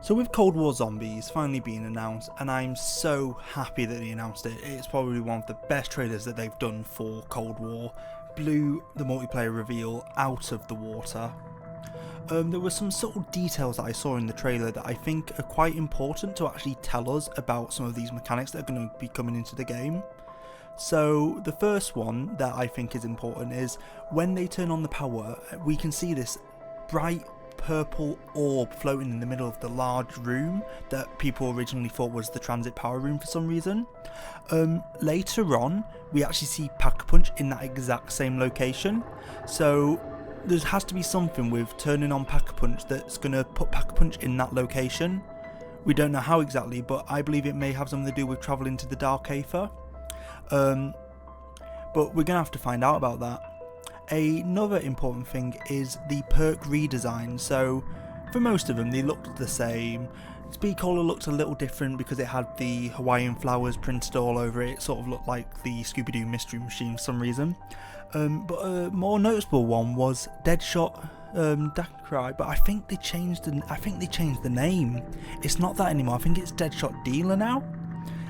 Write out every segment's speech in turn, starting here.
So with Cold War Zombies finally being announced, and I'm so happy that they announced it, it's probably one of the best trailers that they've done for Cold War. Blew the multiplayer reveal out of the water. There were some subtle details that I saw in the trailer that I think are quite important to actually tell us about some of these mechanics that are going to be coming into the game. So the first one that I think is important is when they turn on the power, we can see this bright purple orb floating in the middle of the large room that people originally thought was the transit power room for some reason. Later on, we actually see Pack-a-Punch in that exact same location. So there has to be something with turning on Pack-a-Punch that's going to put Pack-a-Punch in that location. We don't know how exactly, but I believe it may have something to do with travelling to the Dark Aether. But we're going to have to find out about that. Another important thing is the perk redesign. So for most of them they looked the same. Speed Cola looked a little different because it had the Hawaiian flowers printed all over it. It sort of looked like the Scooby-Doo Mystery Machine for some reason. But a more noticeable one was Deadshot Darkrai, but I think they changed the name. It's not that anymore. I think it's Deadshot Dealer now.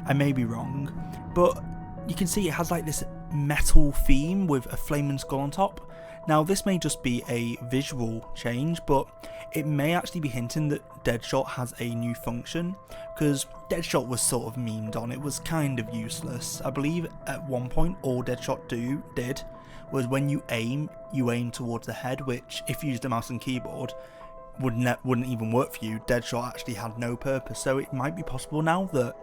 I may be wrong, but you can see it has like this metal theme with a flaming skull on top. Now this may just be a visual change, but it may actually be hinting that Deadshot has a new function, because Deadshot was sort of memed on. It was kind of useless. I believe at one point all Deadshot did was when you aim towards the head, which if you used a mouse and keyboard wouldn't even work for you. Deadshot actually had no purpose, so it might be possible now that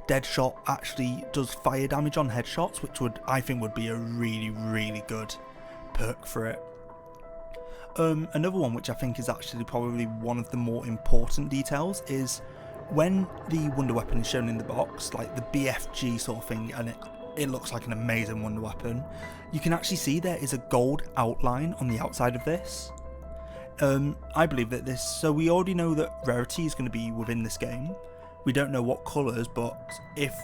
Deadshot actually does fire damage on headshots, which I think would be a really good perk for it. Another one which I think is actually probably one of the more important details is when the wonder weapon is shown in the box, like the BFG sort of thing, and it looks like an amazing wonder weapon. You can actually see there is a gold outline on the outside of this. I believe that so we already know that rarity is going to be within this game. We don't know what colours, but if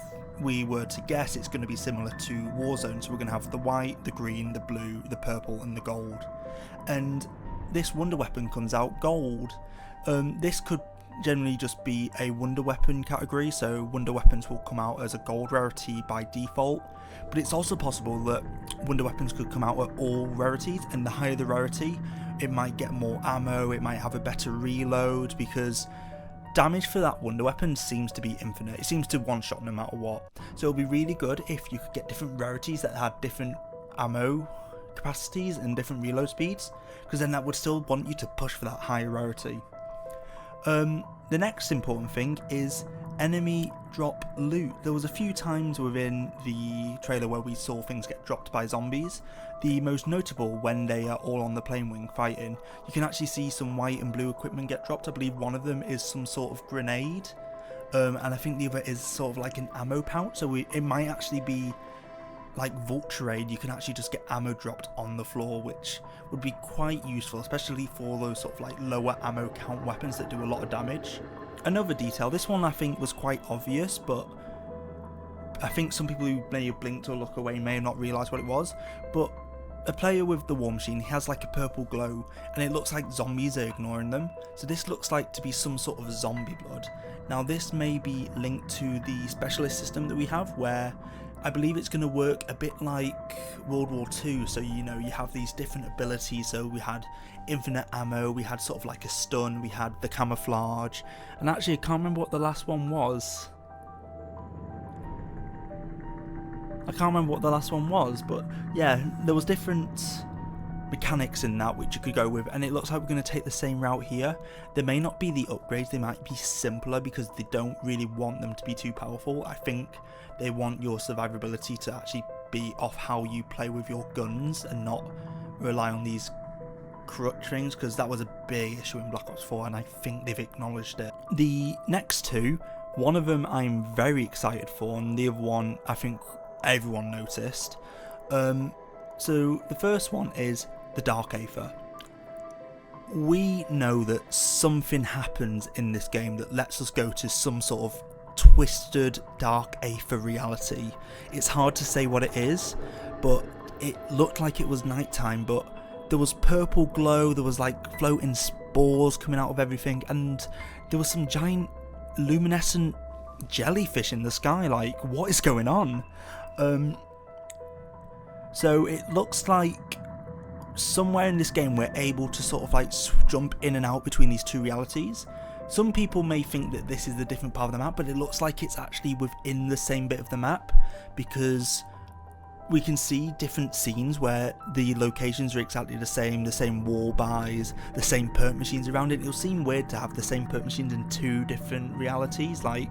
we were to guess, it's going to be similar to Warzone. So we're going to have the white, the green, the blue, the purple and the gold. And this wonder weapon comes out gold. This could generally just be a wonder weapon category, so wonder weapons will come out as a gold rarity by default. But it's also possible that wonder weapons could come out at all rarities, and the higher the rarity, it might get more ammo, it might have a better reload, because damage for that wonder weapon seems to be infinite. It seems to one-shot no matter what. So it would be really good if you could get different rarities that had different ammo capacities and different reload speeds, because then that would still want you to push for that higher rarity. The next important thing is enemy drop loot. There was a few times within the trailer where we saw things get dropped by zombies. The most notable when they are all on the plane wing fighting, you can actually see some white and blue equipment get dropped. I believe one of them is some sort of grenade, and I think the other is sort of like an ammo pouch, so it might actually be like Vulture Aid. You can actually just get ammo dropped on the floor, which would be quite useful, especially for those sort of like lower ammo count weapons that do a lot of damage. Another detail, this one I think was quite obvious, but I think some people who may have blinked or looked away may have not realised what it was, but a player with the War Machine, he has like a purple glow, and it looks like zombies are ignoring them. So this looks like to be some sort of zombie blood. Now this may be linked to the specialist system that we have, where I believe it's going to work a bit like World War II, so you know, you have these different abilities. So we had infinite ammo, we had sort of like a stun, we had the camouflage, and actually I can't remember what the last one was. But yeah, there was different mechanics in that which you could go with, and it looks like we're going to take the same route here. There may not be the upgrades, they might be simpler because they don't really want them to be too powerful. I think they want your survivability to actually be off how you play with your guns and not rely on these crutch things, because that was a big issue in Black Ops 4 and I think they've acknowledged it. The next two, one of them I'm very excited for, and the other one I think everyone noticed. So the first one is the Dark Aether. We know that something happens in this game that lets us go to some sort of twisted Dark Aether reality. It's hard to say what it is, but it looked like it was nighttime, but there was purple glow, there was like floating balls coming out of everything, and there was some giant luminescent jellyfish in the sky. Like, what is going on? So it looks like somewhere in this game we're able to sort of like jump in and out between these two realities. Some people may think that this is a different part of the map, but it looks like it's actually within the same bit of the map, because we can see different scenes where the locations are exactly the same wall buys, the same perk machines around it. It'll seem weird to have the same perk machines in two different realities. Like,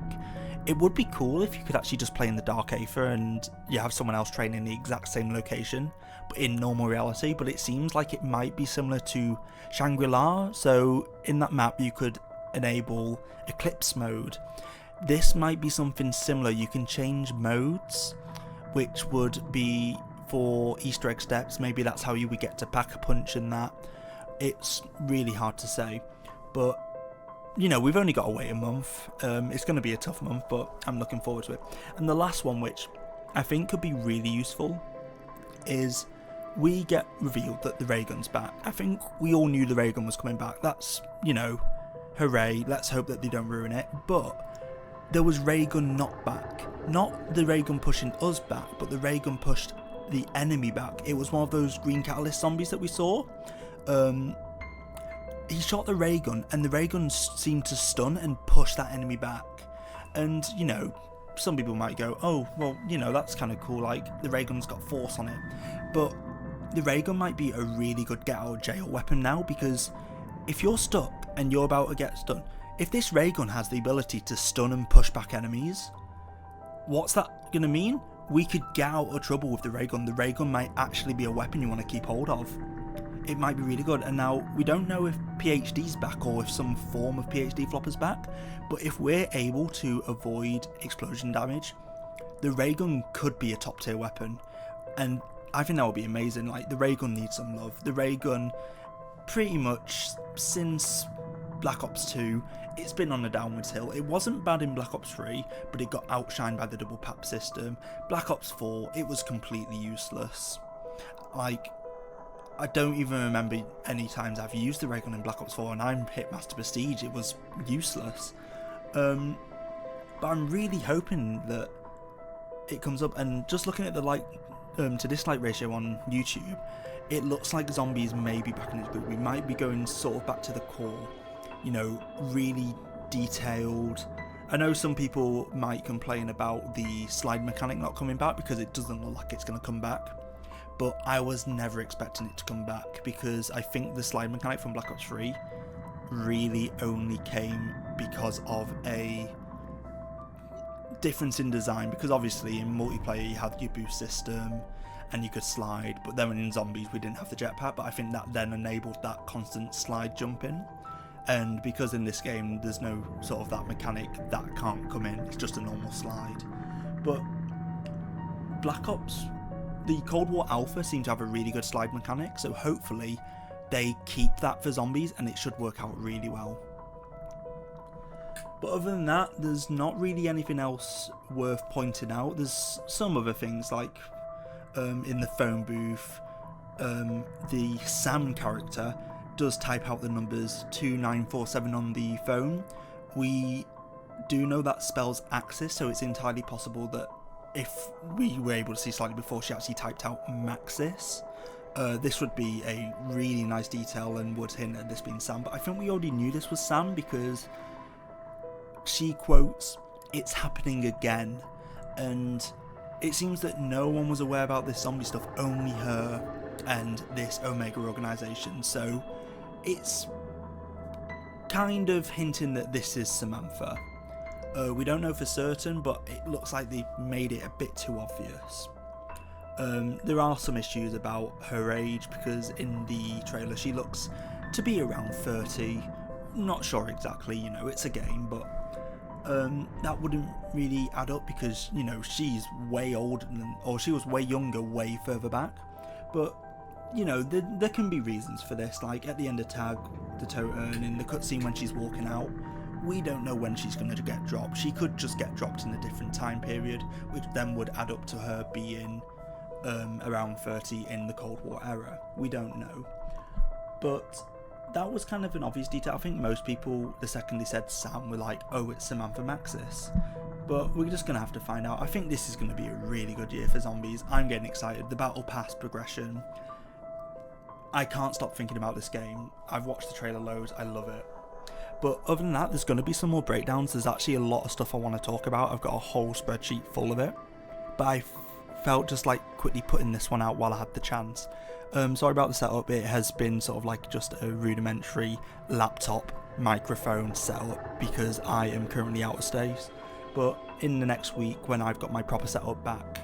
it would be cool if you could actually just play in the Dark Aether and you have someone else training in the exact same location, but in normal reality. But it seems like it might be similar to Shangri-La. So in that map you could enable Eclipse mode. This might be something similar. You can change modes, which would be for Easter egg steps. Maybe that's how you would get to Pack-a-Punch and that. It's really hard to say, but you know, we've only got to wait a month. It's going to be a tough month, but I'm looking forward to it. And the last one, which I think could be really useful, is we get revealed that the ray gun's back. I think we all knew the ray gun was coming back. That's, you know, hooray. Let's hope that they don't ruin it. But there was ray gun not back. Not the ray gun pushing us back, but the ray gun pushed the enemy back. It was one of those green catalyst zombies that we saw. He shot the ray gun, and the ray gun seemed to stun and push that enemy back. And, you know, some people might go, oh, well, you know, that's kind of cool, like, the ray gun's got force on it. But the ray gun might be a really good get out of jail weapon now, because if you're stuck and you're about to get stunned, if this ray gun has the ability to stun and push back enemies, what's that going to mean? We could get out of trouble with the ray gun. The ray gun might actually be a weapon you want to keep hold of. It might be really good. And now we don't know if PhD's back or if some form of PhD flopper's back, but if we're able to avoid explosion damage, the ray gun could be a top tier weapon, and I think that would be amazing. Like, the ray gun needs some love. The ray gun, pretty much since Black Ops 2, it's been on a downwards hill. It wasn't bad in Black Ops 3, but it got outshined by the double pap system. Black Ops 4, it was completely useless. Like, I don't even remember any times I've used the ray gun in Black Ops 4, and I'm Hitmaster Prestige. It was useless. But I'm really hoping that it comes up, and just looking at the like to dislike ratio on YouTube, it looks like zombies may be back in its boot. We might be going sort of back to the core, you know, really detailed. I know some people might complain about the slide mechanic not coming back because it doesn't look like it's going to come back. But I was never expecting it to come back, because I think the slide mechanic from Black Ops 3 really only came because of a difference in design, because obviously in multiplayer you had your boost system and you could slide, but then in zombies we didn't have the jetpack, but I think that then enabled that constant slide jumping. And because in this game there's no sort of that mechanic, that can't come in, it's just a normal slide. But Black Ops, the Cold War Alpha seemed to have a really good slide mechanic, so hopefully they keep that for zombies and it should work out really well. But other than that, there's not really anything else worth pointing out. There's some other things, like in the phone booth, the Sam character does type out the numbers 2947 on the phone. We do know that spells Axis, so it's entirely possible that if we were able to see slightly before, she actually typed out Maxis. This would be a really nice detail and would hint at this being Sam, but I think we already knew this was Sam because she quotes, "It's happening again," and it seems that no one was aware about this zombie stuff, only her and this Omega organisation, so it's kind of hinting that this is Samantha. We don't know for certain, but it looks like they made it a bit too obvious. There are some issues about her age, because in the trailer she looks to be around 30. Not sure exactly, you know, it's a game, but that wouldn't really add up because, you know, she's way older than, or she was way younger, way further back. But, you know, there can be reasons for this, like at the end of Tag, the Toten, in the cutscene when she's walking out, we don't know when she's going to get dropped. She could just get dropped in a different time period, which then would add up to her being around 30 in the Cold War era. We don't know. But that was kind of an obvious detail. I think most people, the second they said Sam, were like, oh, it's Samantha Maxis. But we're just going to have to find out. I think this is going to be a really good year for zombies. I'm getting excited. The battle pass progression, I can't stop thinking about this game. I've watched the trailer loads. I love it. But other than that, there's going to be some more breakdowns. There's actually a lot of stuff I want to talk about. I've got a whole spreadsheet full of it. But I felt just like quickly putting this one out while I had the chance. Sorry about the setup. It has been sort of like just a rudimentary laptop microphone setup because I am currently out of space. But in the next week, when I've got my proper setup back,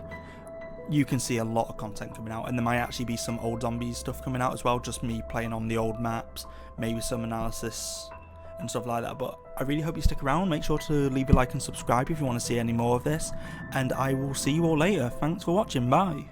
you can see a lot of content coming out, and there might actually be some old zombies stuff coming out as well, just me playing on the old maps, maybe some analysis and stuff like that. But I really hope you stick around. Make sure to leave a like and subscribe if you want to see any more of this, and I will see you all later. Thanks for watching. Bye.